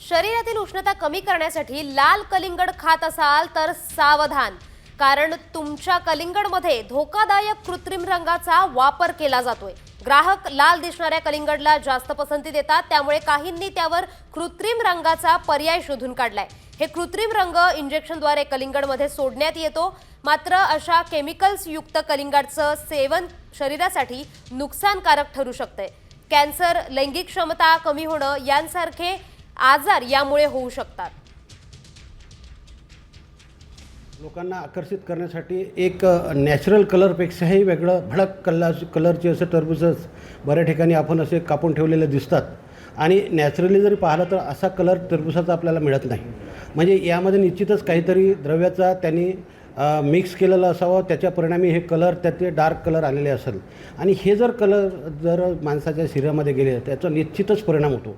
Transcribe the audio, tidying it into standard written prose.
शरीरातील उष्णता कमी करण्यासाठी लाल कलिंगड खात असाल तर सावधान, कारण तुमच्या कलिंगडमध्ये धोकादायक कृत्रिम रंगाचा वापर केला जातोय। ग्राहक लाल दिसणाऱ्या कलिंगडला जास्त पसंती देतात, त्यामुळे काहींनी त्यावर कृत्रिम रंगाचा पर्याय शोधून काढलाय। हे कृत्रिम रंग इंजेक्शनद्वारे कलिंगडमध्ये सोडण्यात येतो, मात्र अशा केमिकल्स युक्त कलिंगडचं सेवन शरीरासाठी नुकसानकारक ठरू शकते। कॅन्सर, लैंगिक क्षमता कमी होणं यांसारखे आजार यामुळे होऊ शकतात। लोकांना आकर्षित करण्यासाठी एक नॅचरल कलरपेक्षाही वेगळं भडक कलरचे असे टरबूजच बऱ्याच ठिकाणी आपण असे कापून ठेवलेले दिसतात आणि नॅचरली जरी पाहिलं तर असा कलर टरबूजाचा आपल्याला मिळत नाही। म्हणजे यामध्ये निश्चितच काहीतरी द्रव्याचा त्यांनी मिक्स केलेलं असावं, त्याच्या परिणामी हे कलर त्याचे डार्क कलर आलेले असेल आणि हे जर कलर जर माणसाच्या शरीरामध्ये गेले त्याचा निश्चितच परिणाम होतो।